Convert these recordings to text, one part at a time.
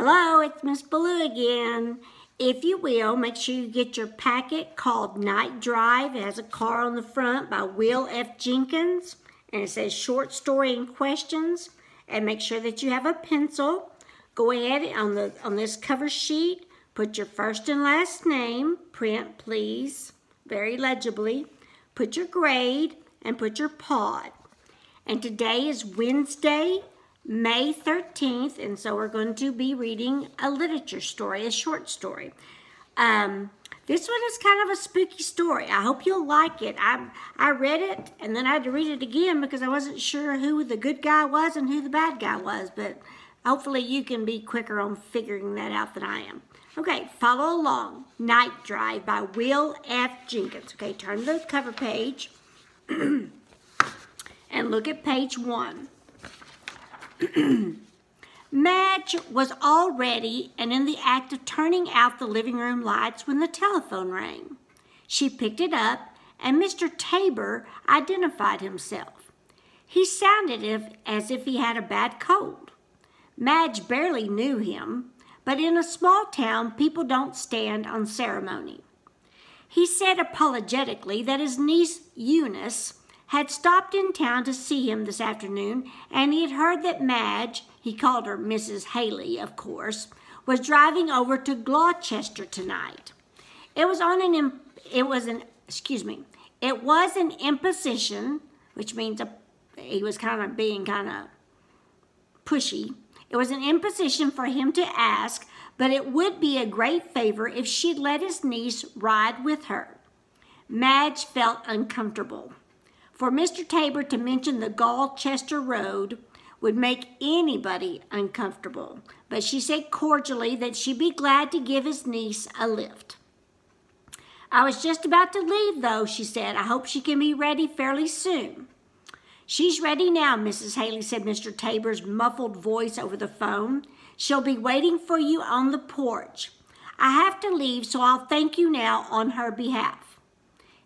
Hello, it's Miss Blue again. If you will, make sure you get your packet called Night Drive. It has a car on the front by Will F. Jenkins, and it says Short Story and Questions. And make sure that you have a pencil. Go ahead on this cover sheet, put your first and last name, print please, very legibly. Put your grade and put your pod. And today is Wednesday, May 13th, and so we're going to be reading a literature story, a short story. This one is kind of a spooky story. I hope you'll like it. I read it, and then I had to read it again because I wasn't sure who the good guy was and who the bad guy was, but hopefully you can be quicker on figuring that out than I am. Okay, follow along. Night Drive by Will F. Jenkins. Okay, turn to the cover page and look at page 1. Madge was all ready and in the act of turning out the living room lights when the telephone rang. She picked it up, and Mr. Tabor identified himself. He sounded as if he had a bad cold. Madge barely knew him, but in a small town, people don't stand on ceremony. He said apologetically that his niece Eunice had stopped in town to see him this afternoon, and he had heard that Madge, he called her Mrs. Haley, of course, was driving over to Gloucester tonight. It was an imposition, which means he was being kind of pushy. It was an imposition for him to ask, but it would be a great favor if she'd let his niece ride with her. Madge felt uncomfortable. For Mr. Tabor to mention the Gloucester Road would make anybody uncomfortable, but she said cordially that she'd be glad to give his niece a lift. I was just about to leave, though, she said. I hope she can be ready fairly soon. She's ready now, Mrs. Haley, said Mr. Tabor's muffled voice over the phone. She'll be waiting for you on the porch. I have to leave, so I'll thank you now on her behalf.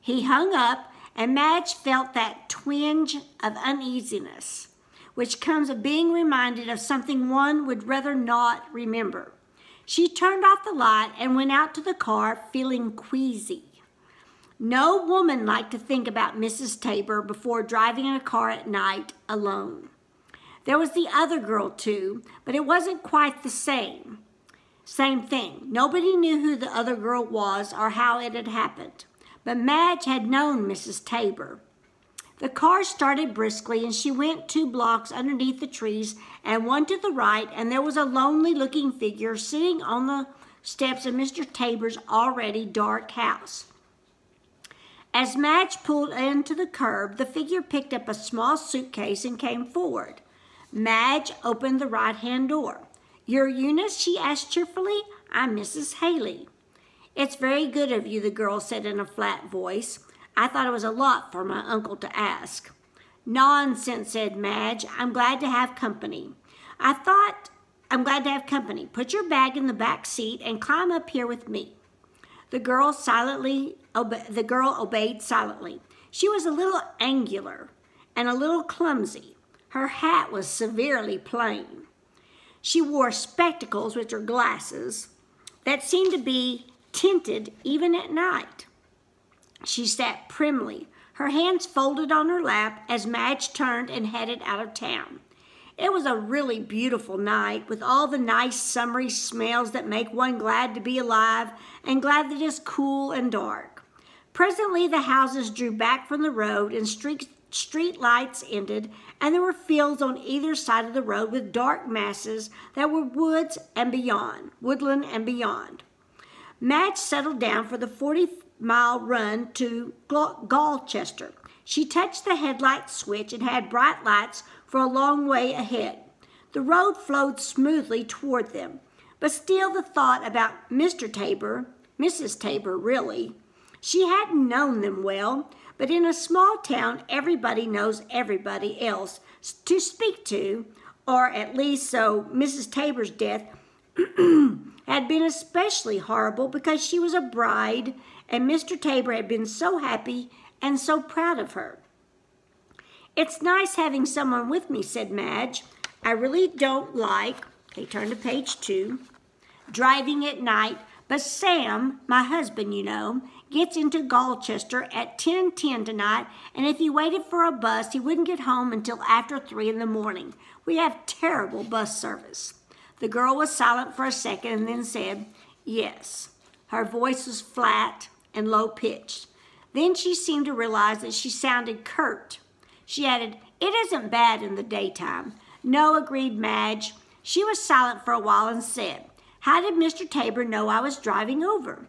He hung up, and Madge felt that twinge of uneasiness, which comes of being reminded of something one would rather not remember. She turned off the light and went out to the car feeling queasy. No woman liked to think about Mrs. Tabor before driving in a car at night alone. There was the other girl, too, but it wasn't quite the same thing. Nobody knew who the other girl was or how it had happened. But Madge had known Mrs. Tabor. The car started briskly, and she went 2 blocks underneath the trees and one to the right, and there was a lonely-looking figure sitting on the steps of Mr. Tabor's already dark house. As Madge pulled into the curb, the figure picked up a small suitcase and came forward. Madge opened the right-hand door. "You're Eunice?" she asked cheerfully. "I'm Mrs. Haley." "It's very good of you," the girl said in a flat voice. "I thought it was a lot for my uncle to ask." "Nonsense," said Madge. I'm glad to have company. Put your bag in the back seat and climb up here with me." The girl obeyed silently. She was a little angular and a little clumsy. Her hat was severely plain. She wore spectacles, which are glasses, that seemed to be tinted even at night. She sat primly, her hands folded on her lap as Madge turned and headed out of town. It was a really beautiful night with all the nice summery smells that make one glad to be alive and glad that it's cool and dark. Presently the houses drew back from the road and street lights ended, and there were fields on either side of the road with dark masses that were woodland and beyond. Madge settled down for the 40-mile run to Gloucester. She touched the headlight switch and had bright lights for a long way ahead. The road flowed smoothly toward them, but still the thought about Mr. Tabor, Mrs. Tabor really. She hadn't known them well, but in a small town everybody knows everybody else to speak to, or at least so Mrs. Tabor's death had been especially horrible because she was a bride, and Mr. Tabor had been so happy and so proud of her. "It's nice having someone with me," said Madge. "I really don't like Okay, turn to page 2. Driving at night, but Sam, my husband, you know, gets into Gloucester at 10:10 tonight, and if he waited for a bus, he wouldn't get home until after 3 in the morning. We have terrible bus service. The girl was silent for a second and then said, yes. Her voice was flat and low-pitched. Then she seemed to realize that she sounded curt. She added, it isn't bad in the daytime. No, agreed Madge. She was silent for a while and said, how did Mr. Tabor know I was driving over?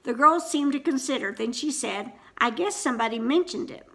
The girl seemed to consider. Then she said, I guess somebody mentioned it.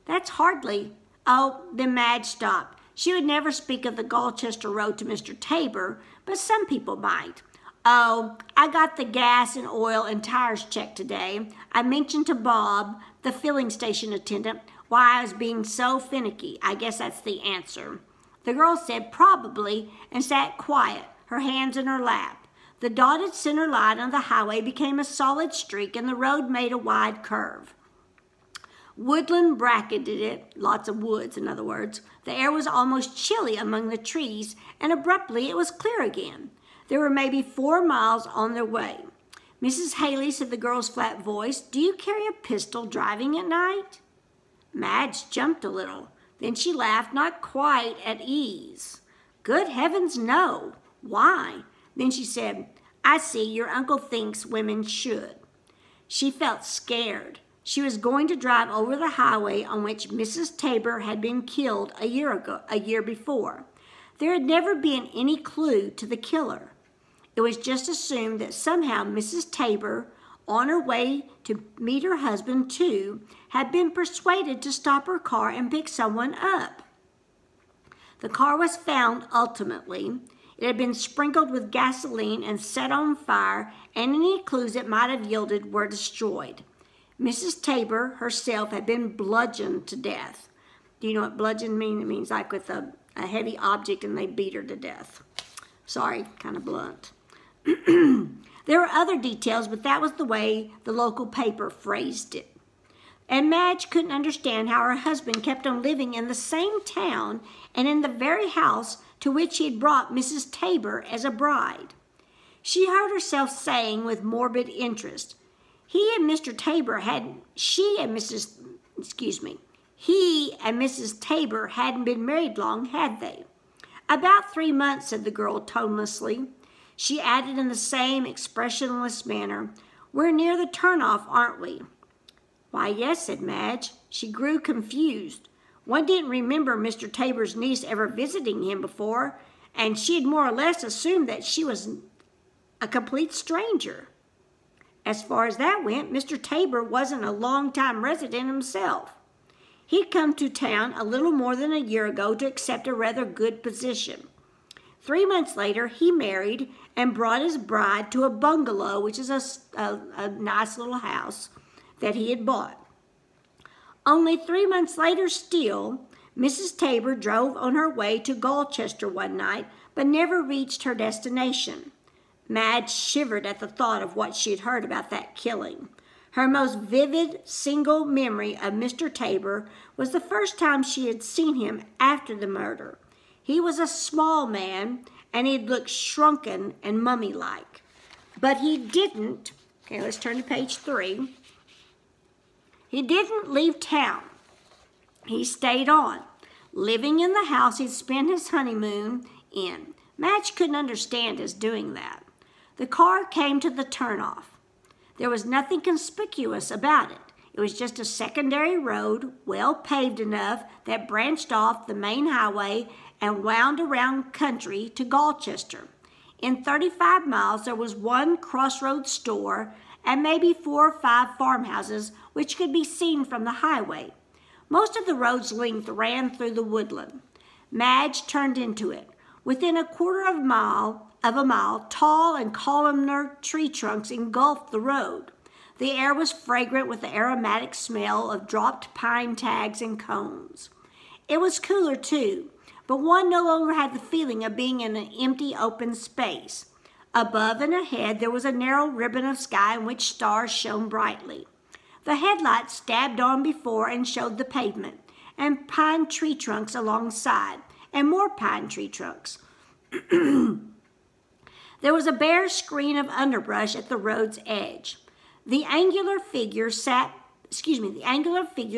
That's hardly. Oh, then Madge stopped. She would never speak of the Gloucester Road to Mr. Tabor, but some people might. Oh, I got the gas and oil and tires checked today. I mentioned to Bob, the filling station attendant, why I was being so finicky. I guess that's the answer. The girl said probably and sat quiet, her hands in her lap. The dotted center line of the highway became a solid streak and the road made a wide curve. Woodland bracketed it, lots of woods in other words. The air was almost chilly among the trees and abruptly it was clear again. There were maybe 4 miles on their way. Mrs. Haley, said the girl's flat voice, do you carry a pistol driving at night? Madge jumped a little. Then she laughed, not quite at ease. Good heavens, no. Why? Then she said, I see, your uncle thinks women should. She felt scared. She was going to drive over the highway on which Mrs. Tabor had been killed a year before. There had never been any clue to the killer. It was just assumed that somehow Mrs. Tabor, on her way to meet her husband too, had been persuaded to stop her car and pick someone up. The car was found ultimately. It had been sprinkled with gasoline and set on fire, and any clues it might have yielded were destroyed. Mrs. Tabor herself had been bludgeoned to death. Do you know what bludgeon means? It means like with a heavy object and they beat her to death. Sorry, kind of blunt. There were other details, but that was the way the local paper phrased it. And Madge couldn't understand how her husband kept on living in the same town and in the very house to which he had brought Mrs. Tabor as a bride. She heard herself saying with morbid interest, he and Mrs. Tabor hadn't been married long, had they? About 3 months, said the girl tonelessly. She added in the same expressionless manner, we're near the turnoff, aren't we? Why, yes, said Madge. She grew confused. One didn't remember Mr. Tabor's niece ever visiting him before, and she had more or less assumed that she was a complete stranger. As far as that went, Mr. Tabor wasn't a long-time resident himself. He'd come to town a little more than a year ago to accept a rather good position. 3 months later, he married and brought his bride to a bungalow, which is a nice little house that he had bought. Only 3 months later still, Mrs. Tabor drove on her way to Gloucester one night, but never reached her destination. Madge shivered at the thought of what she had heard about that killing. Her most vivid single memory of Mr. Tabor was the first time she had seen him after the murder. He was a small man, and he'd looked shrunken and mummy-like. But he didn't, okay, let's turn to page 3. He didn't leave town. He stayed on, living in the house he'd spent his honeymoon in. Madge couldn't understand his doing that. The car came to the turnoff. There was nothing conspicuous about it. It was just a secondary road, well paved enough, that branched off the main highway and wound around country to Gloucester. In 35 miles, there was one crossroads store and maybe 4 or 5 farmhouses, which could be seen from the highway. Most of the road's length ran through the woodland. Madge turned into it. Within a quarter of a mile, tall and columnar tree trunks engulfed the road. The air was fragrant with the aromatic smell of dropped pine tags and cones. It was cooler too, but one no longer had the feeling of being in an empty open space. Above and ahead there was a narrow ribbon of sky in which stars shone brightly. The headlights stabbed on before and showed the pavement, and pine tree trunks alongside, and more pine tree trunks. There was a bare screen of underbrush at the road's edge. The angular figure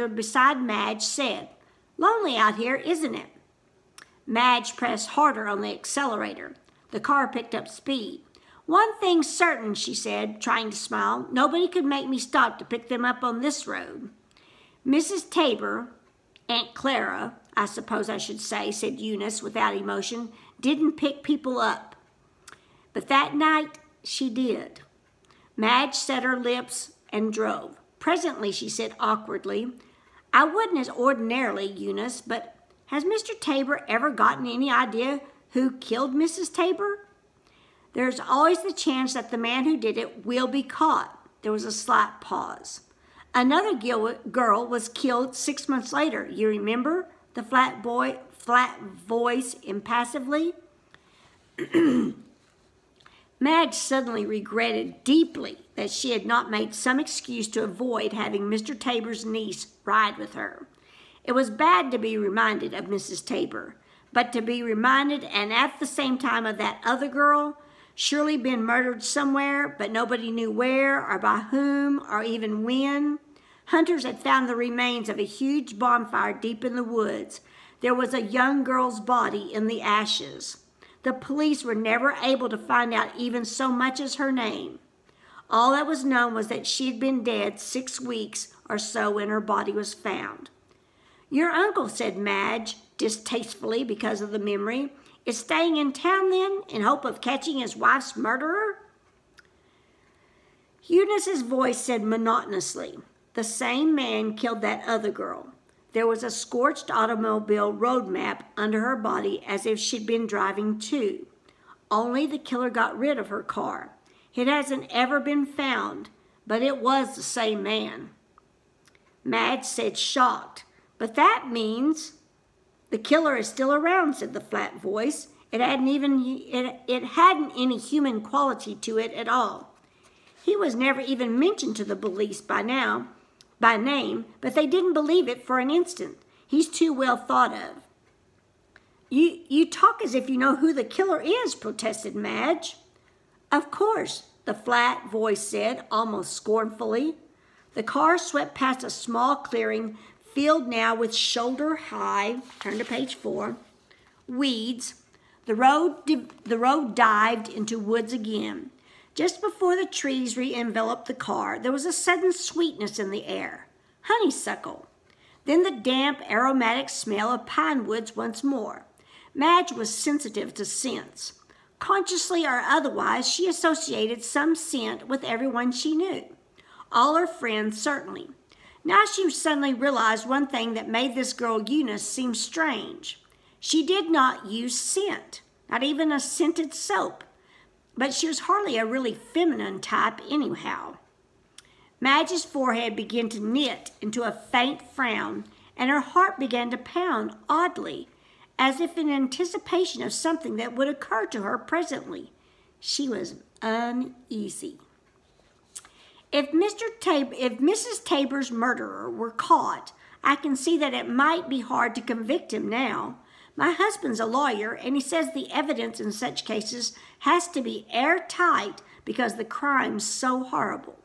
beside Madge said, "Lonely out here, isn't it?" Madge pressed harder on the accelerator. The car picked up speed. "One thing's certain," she said, trying to smile. "Nobody could make me stop to pick them up on this road." Mrs. Tabor, Aunt Clara, I suppose I should say, said Eunice without emotion, didn't pick people up. But that night, she did. Madge set her lips and drove. Presently, she said awkwardly, "I wouldn't as ordinarily, Eunice, but has Mr. Tabor ever gotten any idea who killed Mrs. Tabor?" "There's always the chance that the man who did it will be caught." There was a slight pause. "Another girl was killed 6 months later. You remember?" The flat voice impassively. Madge suddenly regretted deeply that she had not made some excuse to avoid having Mr. Tabor's niece ride with her. It was bad to be reminded of Mrs. Tabor, but to be reminded and at the same time of that other girl, surely been murdered somewhere, but nobody knew where or by whom or even when. Hunters had found the remains of a huge bonfire deep in the woods. There was a young girl's body in the ashes. The police were never able to find out even so much as her name. All that was known was that she had been dead 6 weeks or so when her body was found. "Your uncle," said Madge, distastefully because of the memory, "is staying in town then, in hope of catching his wife's murderer?" Eunice's voice said monotonously, "The same man killed that other girl." There was a scorched automobile road map under her body as if she'd been driving too. Only the killer got rid of her car. It hasn't ever been found, but it was the same man. Madge said, shocked, "But that means—" "The killer is still around," said the flat voice. It hadn't any human quality to it at all. "He was never even mentioned to the police by name, but they didn't believe it for an instant. He's too well thought of." You talk as if you know who the killer is," protested Madge. "Of course," the flat voice said, almost scornfully. The car swept past a small clearing, filled now with shoulder-high, turn to page 4, weeds. The road dived into woods again. Just before the trees re-enveloped the car, there was a sudden sweetness in the air. Honeysuckle. Then the damp, aromatic smell of pine woods once more. Madge was sensitive to scents. Consciously or otherwise, she associated some scent with everyone she knew. All her friends, certainly. Now she suddenly realized one thing that made this girl Eunice seem strange. She did not use scent, not even a scented soap. But she was hardly a really feminine type anyhow. Madge's forehead began to knit into a faint frown, and her heart began to pound oddly, as if in anticipation of something that would occur to her presently. She was uneasy. If Mrs. Tabor's murderer were caught, I can see that it might be hard to convict him now. My husband's a lawyer, and he says the evidence in such cases has to be airtight because the crime's so horrible.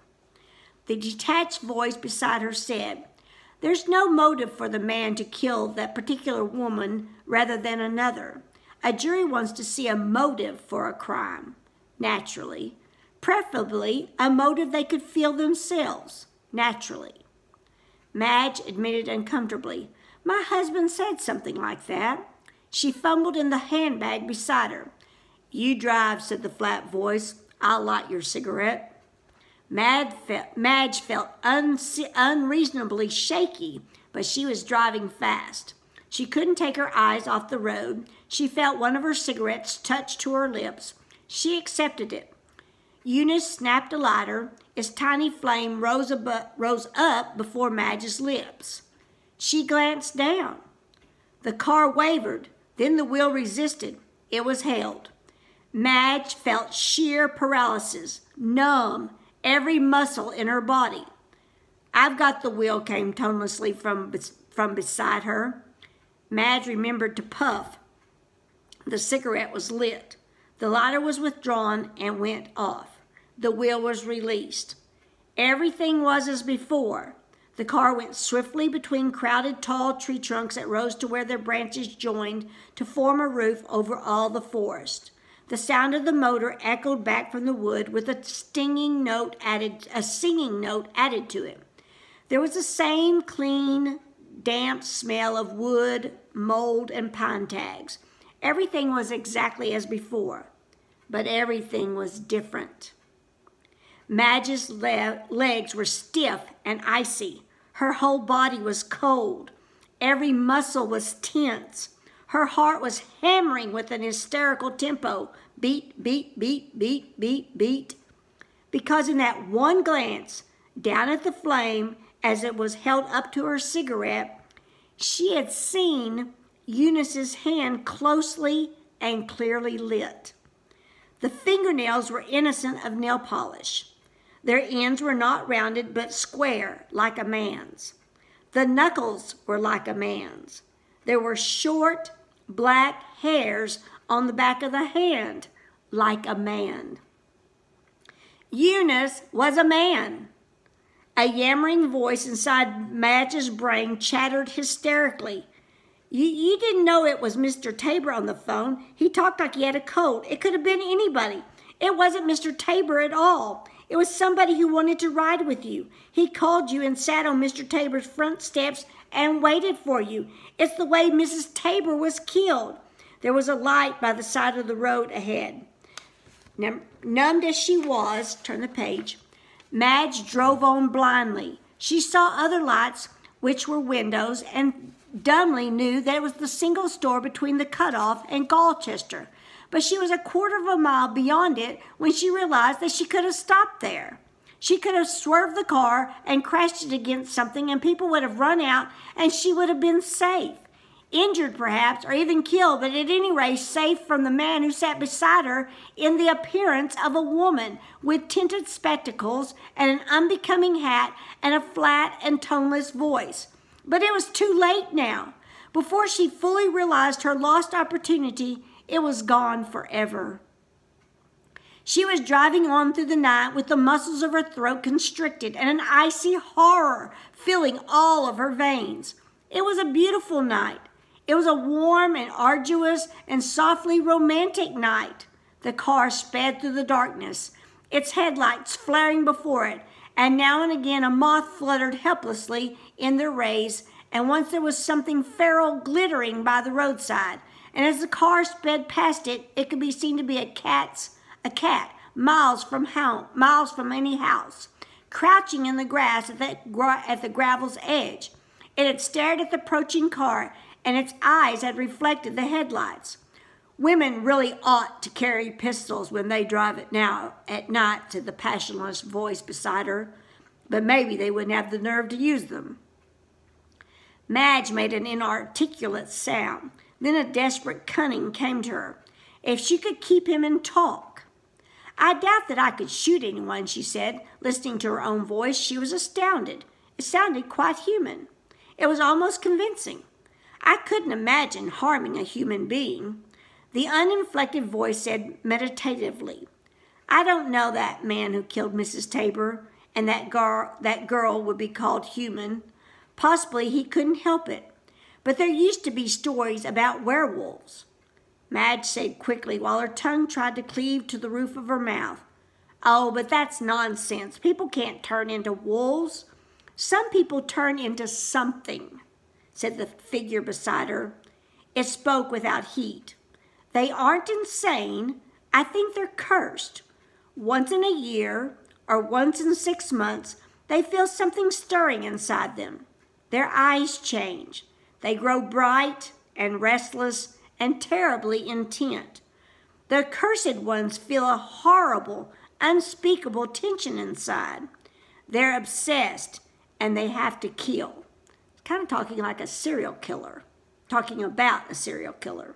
The detached voice beside her said, "There's no motive for the man to kill that particular woman rather than another. A jury wants to see a motive for a crime, naturally. Preferably a motive they could feel themselves, naturally." Madge admitted uncomfortably, "My husband said something like that." She fumbled in the handbag beside her. "You drive," said the flat voice. "I'll light your cigarette." Madge felt unreasonably shaky, but she was driving fast. She couldn't take her eyes off the road. She felt one of her cigarettes touch to her lips. She accepted it. Eunice snapped a lighter. Its tiny flame rose up before Madge's lips. She glanced down. The car wavered. Then the wheel resisted. It was held. Madge felt sheer paralysis, numb, every muscle in her body. "I've got the wheel," came tonelessly from beside her. Madge remembered to puff. The cigarette was lit. The lighter was withdrawn and went off. The wheel was released. Everything was as before. The car went swiftly between crowded tall tree trunks that rose to where their branches joined to form a roof over all the forest. The sound of the motor echoed back from the wood with a singing note added to it. There was the same clean, damp smell of wood, mold, and pine tags. Everything was exactly as before, but everything was different. Madge's legs were stiff and icy. Her whole body was cold. Every muscle was tense. Her heart was hammering with an hysterical tempo. Beat, beat, beat, beat, beat, beat. Because in that one glance down at the flame as it was held up to her cigarette, she had seen Eunice's hand closely and clearly lit. The fingernails were innocent of nail polish. Their ends were not rounded but square, like a man's. The knuckles were like a man's. There were short, black hairs on the back of the hand, like a man. Eunice was a man. A yammering voice inside Madge's brain chattered hysterically. You didn't know it was Mr. Tabor on the phone. He talked like he had a cold. It could have been anybody. It wasn't Mr. Tabor at all. It was somebody who wanted to ride with you. He called you and sat on Mr. Tabor's front steps and waited for you. It's the way Mrs. Tabor was killed. There was a light by the side of the road ahead. Numbed as she was, turn the page, Madge drove on blindly. She saw other lights, which were windows, and dumbly knew that it was the single store between the cutoff and Galchester. But she was a quarter of a mile beyond it when she realized that she could have stopped there. She could have swerved the car and crashed it against something, and people would have run out, and she would have been safe. Injured, perhaps, or even killed, but at any rate safe from the man who sat beside her in the appearance of a woman with tinted spectacles and an unbecoming hat and a flat and toneless voice. But it was too late now. Before she fully realized her lost opportunity, it was gone forever. She was driving on through the night with the muscles of her throat constricted and an icy horror filling all of her veins. It was a beautiful night. It was a warm and arduous and softly romantic night. The car sped through the darkness, its headlights flaring before it, and now and again a moth fluttered helplessly in their rays, and once there was something feral glittering by the roadside, and as the car sped past it, it could be seen to be a cat, miles from any house, crouching in the grass at the gravel's edge. It had stared at the approaching car, and its eyes had reflected the headlights. Women really ought to carry pistols when they drive it now at night, said the passionless voice beside her, but maybe they wouldn't have the nerve to use them. Madge made an inarticulate sound. Then a desperate cunning came to her. If she could keep him in talk. I doubt that I could shoot anyone, she said. Listening to her own voice, she was astounded. It sounded quite human. It was almost convincing. I couldn't imagine harming a human being. The uninflected voice said meditatively, I don't know that man who killed Mrs. Tabor, and that girl would be called human. Possibly he couldn't help it. But there used to be stories about werewolves. Madge said quickly while her tongue tried to cleave to the roof of her mouth. Oh, but that's nonsense. People can't turn into wolves. Some people turn into something, said the figure beside her. It spoke without heat. They aren't insane. I think they're cursed. Once in a year or once in 6 months, they feel something stirring inside them. Their eyes change. They grow bright and restless and terribly intent. The accursed ones feel a horrible, unspeakable tension inside. They're obsessed and they have to kill. It's kind of talking like a serial killer, talking about a serial killer.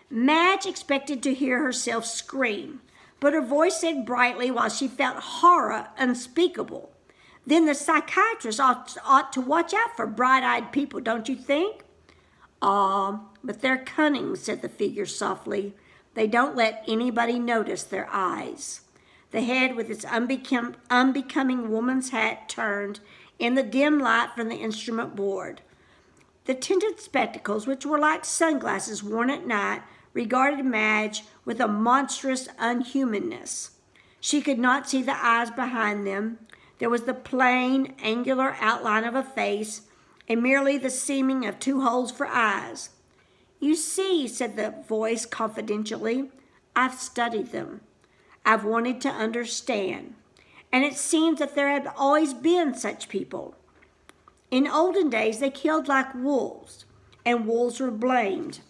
Madge expected to hear herself scream, but her voice said brightly while she felt horror unspeakable. Then the psychiatrist ought to watch out for bright-eyed people, don't you think? But they're cunning, said the figure softly. They don't let anybody notice their eyes. The head with its unbecoming woman's hat turned in the dim light from the instrument board. The tinted spectacles, which were like sunglasses worn at night, regarded Madge with a monstrous unhumanness. She could not see the eyes behind them. There was the plain, angular outline of a face, and merely the seeming of two holes for eyes. "You see," said the voice confidentially, "I've studied them. I've wanted to understand. And it seems that there have always been such people. In olden days, they killed like wolves, and wolves were blamed.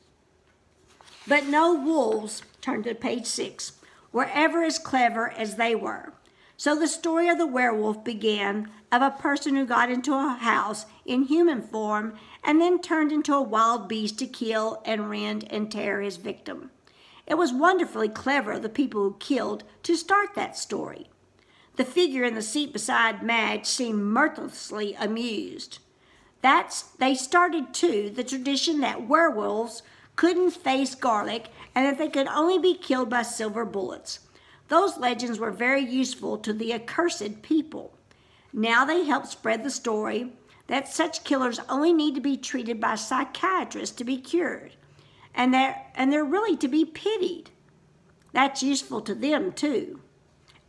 But no wolves," turn to page 6, "were ever as clever as they were. So the story of the werewolf began of a person who got into a house in human form and then turned into a wild beast to kill and rend and tear his victim. It was wonderfully clever of the people who killed to start that story." The figure in the seat beside Madge seemed mirthlessly amused. They started, too, the tradition that werewolves couldn't face garlic and that they could only be killed by silver bullets. Those legends were very useful to the accursed people. Now they help spread the story that such killers only need to be treated by psychiatrists to be cured, and they're really to be pitied. That's useful to them, too.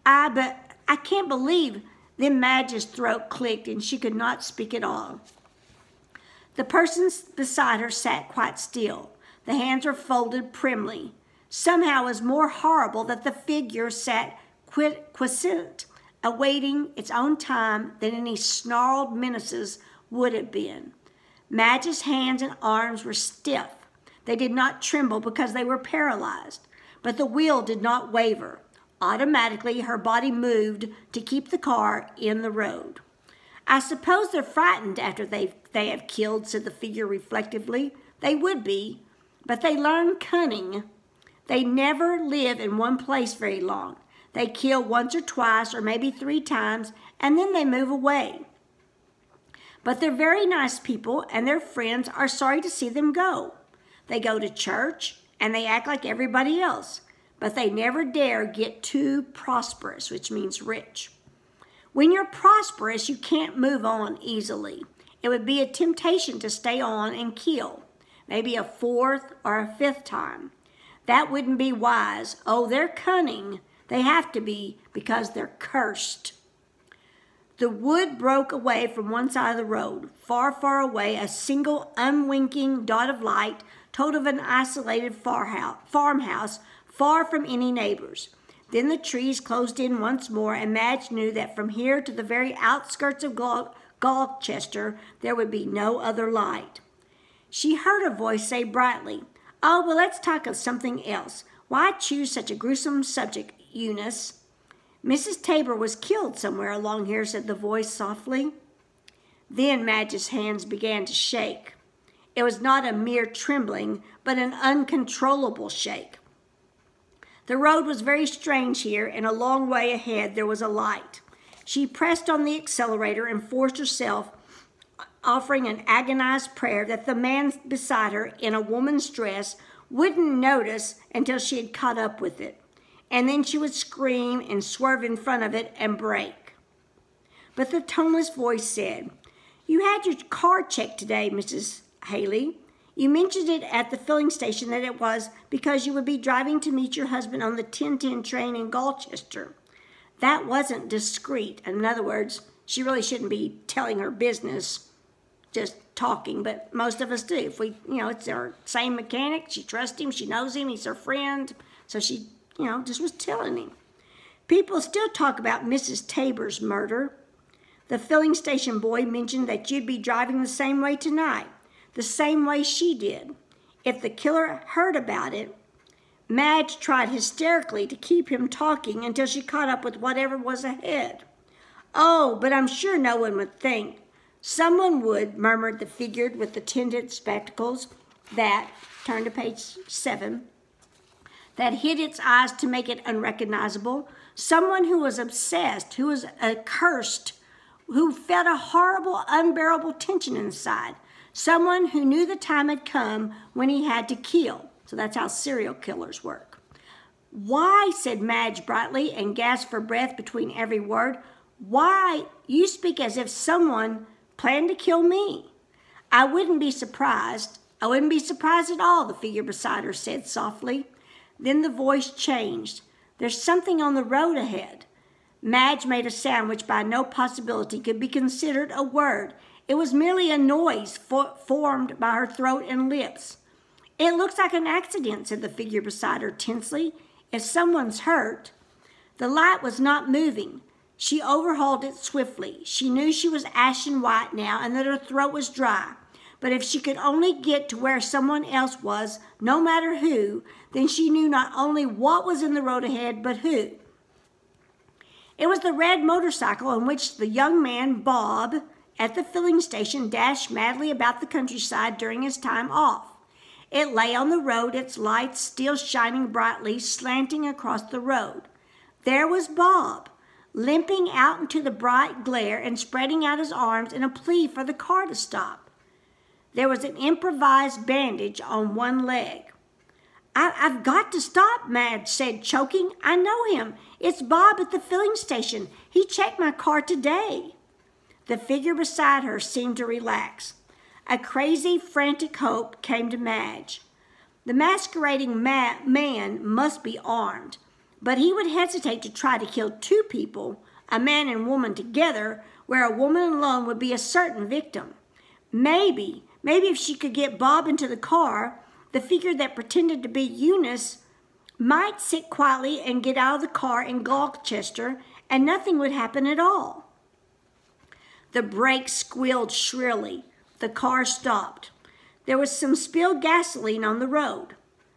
But I can't believe." Then Madge's throat clicked and she could not speak at all. The person beside her sat quite still. The hands were folded primly. Somehow it was more horrible that the figure sat quiescent, awaiting its own time than any snarled menaces would have been. Madge's hands and arms were stiff. They did not tremble because they were paralyzed, but the wheel did not waver. Automatically, her body moved to keep the car in the road. "I suppose they're frightened after they have killed," said the figure reflectively. "They would be, but they learn cunning. They never live in one place very long. They kill once or twice or maybe 3 times, and then they move away. But they're very nice people, and their friends are sorry to see them go. They go to church, and they act like everybody else, but they never dare get too prosperous," which means rich. When you're prosperous, you can't move on easily. It would be a temptation to stay on and kill, maybe a 4th or a 5th time. That wouldn't be wise. Oh, they're cunning. They have to be because they're cursed. The wood broke away from one side of the road. Far, far away, a single unwinking dot of light told of an isolated farmhouse far from any neighbors. Then the trees closed in once more, and Madge knew that from here to the very outskirts of Gloucester there would be no other light. She heard a voice say brightly, "Oh, well, let's talk of something else. Why choose such a gruesome subject, Eunice?" "Mrs. Tabor was killed somewhere along here," said the voice softly. Then Madge's hands began to shake. It was not a mere trembling, but an uncontrollable shake. The road was very strange here, and a long way ahead there was a light. She pressed on the accelerator and forced herself, offering an agonized prayer that the man beside her in a woman's dress wouldn't notice until she had caught up with it. And then she would scream and swerve in front of it and brake. But the toneless voice said, "You had your car checked today, Mrs. Haley. You mentioned it at the filling station that it was because you would be driving to meet your husband on the 10:10 train in Gloucester. That wasn't discreet." In other words, she really shouldn't be telling her business, just talking, but most of us do. If we, it's our same mechanic, she trusts him, she knows him, he's her friend, so she, just was telling him. "People still talk about Mrs. Tabor's murder. The filling station boy mentioned that you'd be driving the same way tonight, the same way she did. If the killer heard about it..." Madge tried hysterically to keep him talking until she caught up with whatever was ahead. "Oh, but I'm sure no one would think." "Someone would," murmured the figure with the tinted spectacles that, turn to page 7, that hid its eyes to make it unrecognizable. Someone who was obsessed, who was accursed, who felt a horrible, unbearable tension inside. Someone who knew the time had come when he had to kill. So that's how serial killers work. Why, said Madge brightly and gasped for breath between every word. Why, you speak as if someone planned to kill me. I wouldn't be surprised. I wouldn't be surprised at all, the figure beside her said softly. Then the voice changed. There's something on the road ahead. Madge made a sound which by no possibility could be considered a word. It was merely a noise formed by her throat and lips. It looks like an accident, said the figure beside her tensely. If someone's hurt. The light was not moving. She overhauled it swiftly. She knew she was ashen white now and that her throat was dry. But if she could only get to where someone else was, no matter who, then she knew not only what was in the road ahead, but who. It was the red motorcycle in which the young man, Bob, at the filling station dashed madly about the countryside during his time off. It lay on the road, its lights still shining brightly, slanting across the road. There was Bob, limping out into the bright glare and spreading out his arms in a plea for the car to stop. There was an improvised bandage on one leg. I've got to stop, Madge said, choking. I know him. It's Bob at the filling station. He checked my car today. The figure beside her seemed to relax. A crazy, frantic hope came to Madge. The masquerading man must be armed, but he would hesitate to try to kill two people, a man and woman together, where a woman alone would be a certain victim. Maybe if she could get Bob into the car, the figure that pretended to be Eunice might sit quietly and get out of the car in Gloucester, and nothing would happen at all. The brakes squealed shrilly. The car stopped. There was some spilled gasoline on the road.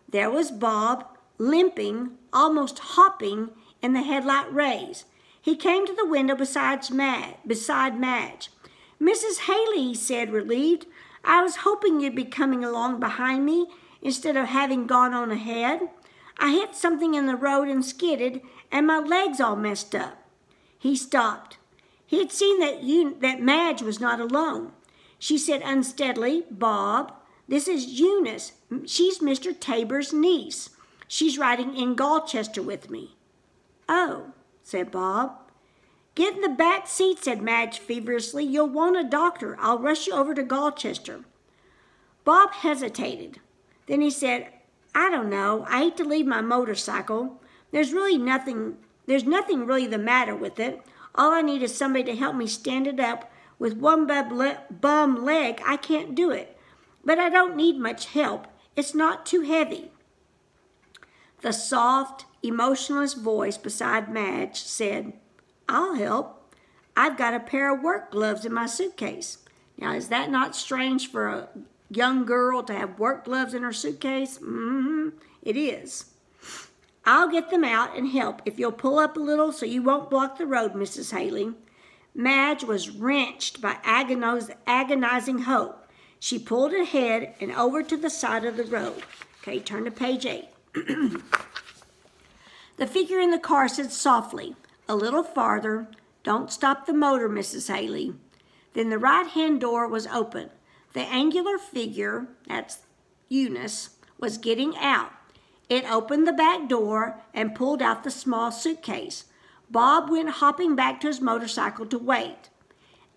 There was Bob, limping, almost hopping in the headlight rays. He came to the window beside Madge. Mrs. Haley, he said, relieved, I was hoping you'd be coming along behind me instead of having gone on ahead. I hit something in the road and skidded, and my leg's all messed up. He stopped. He had seen that Madge was not alone. She said unsteadily, Bob, this is Eunice. She's Mr. Tabor's niece. She's riding in Gloucester with me. Oh, said Bob. Get in the back seat, said Madge feverishly. You'll want a doctor. I'll rush you over to Gloucester. Bob hesitated. Then he said, I don't know. I hate to leave my motorcycle. There's nothing really the matter with it. All I need is somebody to help me stand it up. With one bum leg, I can't do it. But I don't need much help. It's not too heavy. The soft, emotionless voice beside Madge said, I'll help. I've got a pair of work gloves in my suitcase. Now, is that not strange for a young girl to have work gloves in her suitcase? It is. I'll get them out and help if you'll pull up a little so you won't block the road, Mrs. Haley. Madge was wrenched by agonizing hope. She pulled ahead and over to the side of the road. Okay, turn to page 8. The figure in the car said softly, a little farther, don't stop the motor, Mrs. Haley. Then the right-hand door was open. The angular figure, that's Eunice, was getting out. It opened the back door and pulled out the small suitcase. Bob went hopping back to his motorcycle to wait.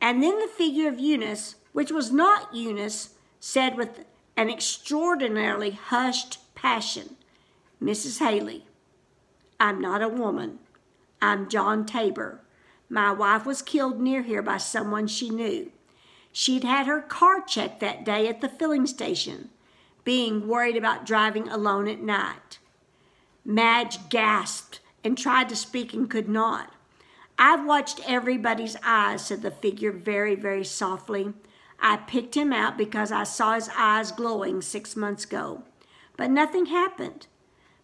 And then the figure of Eunice, which was not Eunice, said with an extraordinarily hushed passion, Mrs. Haley, I'm not a woman. I'm John Tabor. My wife was killed near here by someone she knew. She'd had her car checked that day at the filling station, being worried about driving alone at night. Madge gasped and tried to speak and could not. I've watched everybody's eyes, said the figure very, very softly. I picked him out because I saw his eyes glowing 6 months ago. But nothing happened.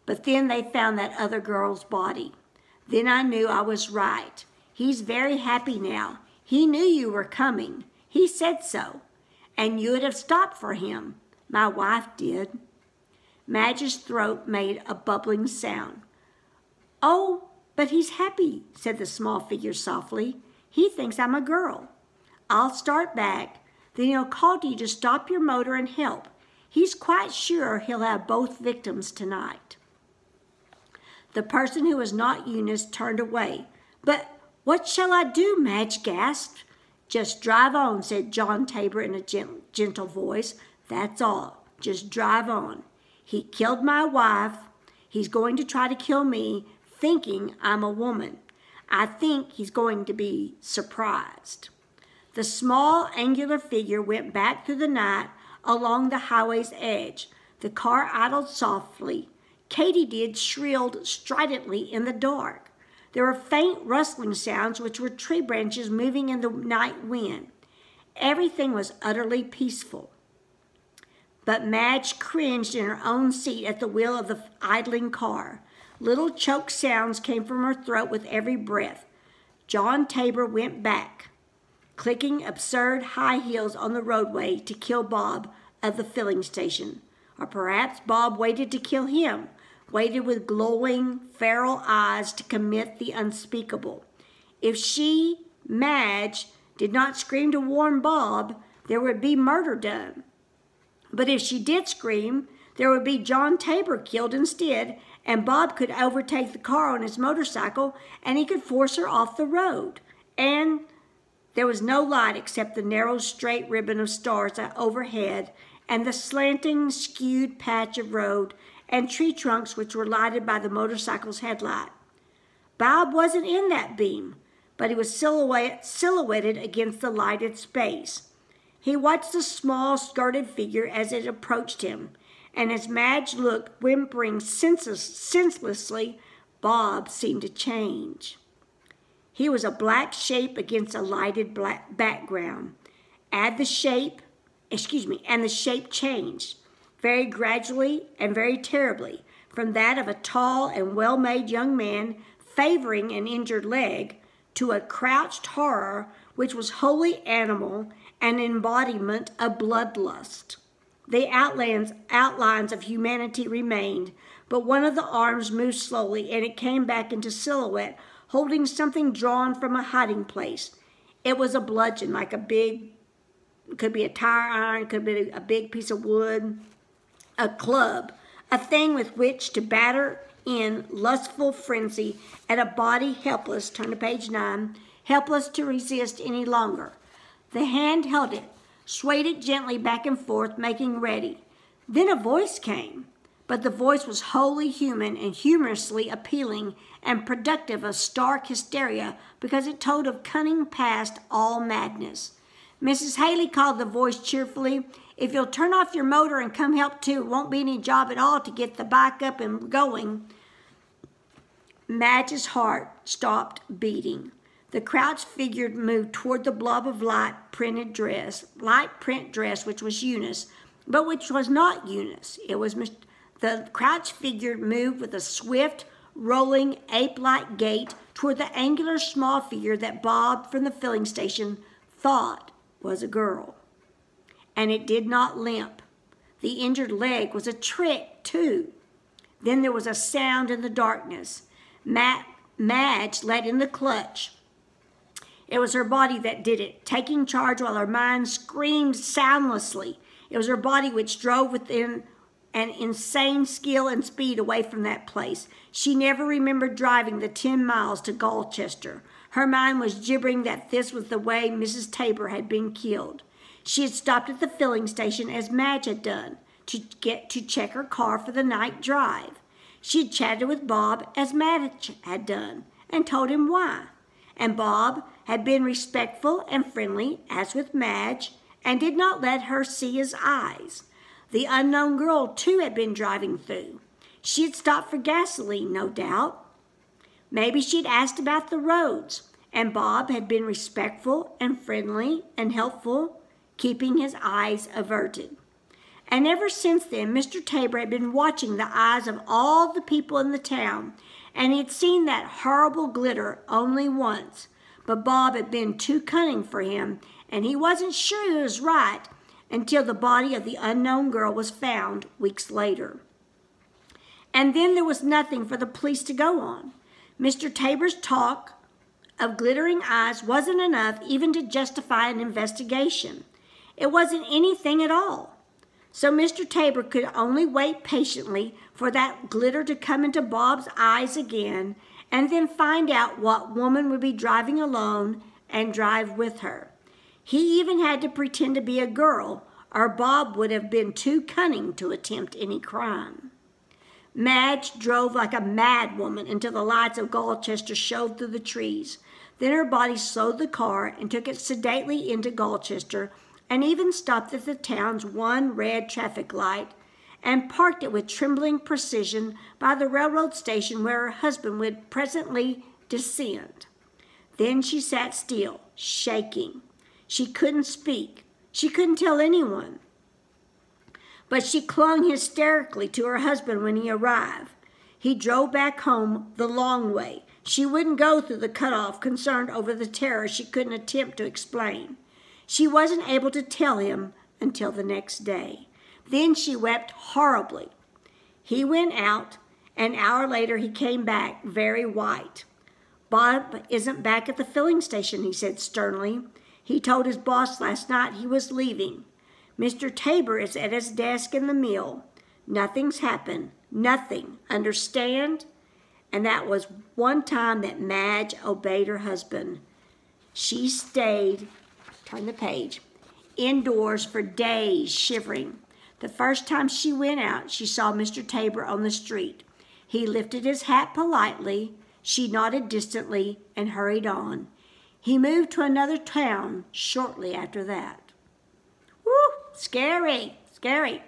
But then they found that other girl's body. Then I knew I was right. He's very happy now. He knew you were coming. He said so. And you would have stopped for him. My wife did. Madge's throat made a bubbling sound. Oh, but he's happy, said the small figure softly. He thinks I'm a girl. I'll start back. Then he'll call to you to stop your motor and help. He's quite sure he'll have both victims tonight. The person who was not Eunice turned away. "But what shall I do?" Madge gasped. "Just drive on," said John Tabor in a gentle voice. "That's all. Just drive on. He killed my wife. He's going to try to kill me, thinking I'm a woman. I think he's going to be surprised." The small, angular figure went back through the night along the highway's edge. The car idled softly. Katydid shrilled stridently in the dark. There were faint rustling sounds, which were tree branches moving in the night wind. Everything was utterly peaceful. But Madge cringed in her own seat at the wheel of the idling car. Little choked sounds came from her throat with every breath. John Tabor went back, clicking absurd high heels on the roadway to kill Bob of the filling station. Or perhaps Bob waited to kill him, waited with glowing, feral eyes to commit the unspeakable. If she, Madge, did not scream to warn Bob, there would be murder done. But if she did scream, there would be John Tabor killed instead, and Bob could overtake the car on his motorcycle, and he could force her off the road. And there was no light except the narrow, straight ribbon of stars overhead, and the slanting, skewed patch of road and tree trunks which were lighted by the motorcycle's headlight. Bob wasn't in that beam, but he was silhouetted against the lighted space. He watched the small, skirted figure as it approached him, and as Madge looked, whimpering senselessly, Bob seemed to change. He was a black shape against a lighted black background. And the shape changed, very gradually and very terribly, from that of a tall and well-made young man favoring an injured leg to a crouched horror which was wholly animal, an embodiment of bloodlust. The outlines of humanity remained, but one of the arms moved slowly, and it came back into silhouette, holding something drawn from a hiding place. It was a bludgeon, like could be a tire iron, could be a big piece of wood, a club, a thing with which to batter in lustful frenzy at a body helpless, turn to page 9, helpless to resist any longer. The hand held it, swayed it gently back and forth, making ready. Then a voice came, but the voice was wholly human and humorously appealing and productive of stark hysteria because it told of cunning past all madness. Mrs. Haley called the voice cheerfully. "If you'll turn off your motor and come help too, it won't be any job at all to get the bike up and going." Madge's heart stopped beating. The crouched figure moved toward the blob of light print dress, which was Eunice, but which was not Eunice. It was the crouched figure moved with a swift, rolling, ape-like gait toward the angular small figure that Bob from the filling station thought was a girl. And it did not limp. The injured leg was a trick, too. Then there was a sound in the darkness. Madge let in the clutch. It was her body that did it, taking charge while her mind screamed soundlessly. It was her body which drove within an insane skill and speed away from that place. She never remembered driving the 10 miles to Colchester. Her mind was gibbering that this was the way Mrs. Tabor had been killed. She had stopped at the filling station as Madge had done to check her car for the night drive. She had chatted with Bob as Madge had done and told him why. And Bob had been respectful and friendly, as with Madge, and did not let her see his eyes. The unknown girl, too, had been driving through. She had stopped for gasoline, no doubt. Maybe she'd asked about the roads, and Bob had been respectful and friendly and helpful, keeping his eyes averted. And ever since then, Mr. Tabor had been watching the eyes of all the people in the town, and he had seen that horrible glitter only once. But Bob had been too cunning for him, and he wasn't sure he was right until the body of the unknown girl was found weeks later. And then there was nothing for the police to go on. Mr. Tabor's talk of glittering eyes wasn't enough even to justify an investigation. It wasn't anything at all. So Mr. Tabor could only wait patiently for that glitter to come into Bob's eyes again, and then find out what woman would be driving alone and drive with her. He even had to pretend to be a girl, or Bob would have been too cunning to attempt any crime. Madge drove like a mad woman until the lights of Gloucester showed through the trees. Then her body slowed the car and took it sedately into Gloucester, and even stopped at the town's one red traffic light, and parked it with trembling precision by the railroad station where her husband would presently descend. Then she sat still, shaking. She couldn't speak. She couldn't tell anyone. But she clung hysterically to her husband when he arrived. He drove back home the long way. She wouldn't go through the cutoff, concerned over the terror she couldn't attempt to explain. She wasn't able to tell him until the next day. Then she wept horribly. He went out. An hour later, he came back very white. Bob isn't back at the filling station, he said sternly. He told his boss last night he was leaving. Mr. Tabor is at his desk in the mill. Nothing's happened. Nothing. Understand? And that was one time that Madge obeyed her husband. She stayed, turn the page, indoors for days, shivering. The first time she went out, she saw Mr. Tabor on the street. He lifted his hat politely. She nodded distantly and hurried on. He moved to another town shortly after that. Woo! Scary, scary.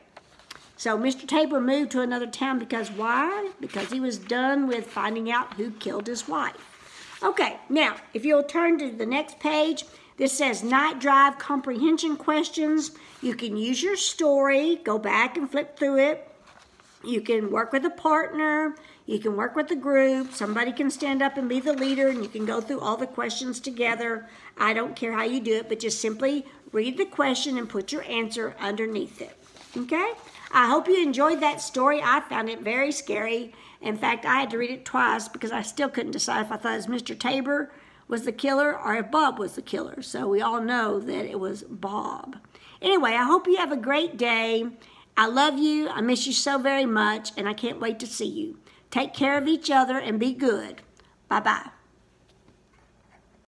So Mr. Tabor moved to another town because why? Because he was done with finding out who killed his wife. Okay, now, if you'll turn to the next page, this says Night Drive Comprehension Questions. You can use your story, go back and flip through it. You can work with a partner. You can work with a group. Somebody can stand up and be the leader, and you can go through all the questions together. I don't care how you do it, but just simply read the question and put your answer underneath it. Okay? I hope you enjoyed that story. I found it very scary. In fact, I had to read it twice because I still couldn't decide if I thought it was Mr. Tabor was the killer or if Bob was the killer. So we all know that it was Bob. Anyway, I hope you have a great day. I love you. I miss you so very much, and I can't wait to see you. Take care of each other and be good. Bye-bye.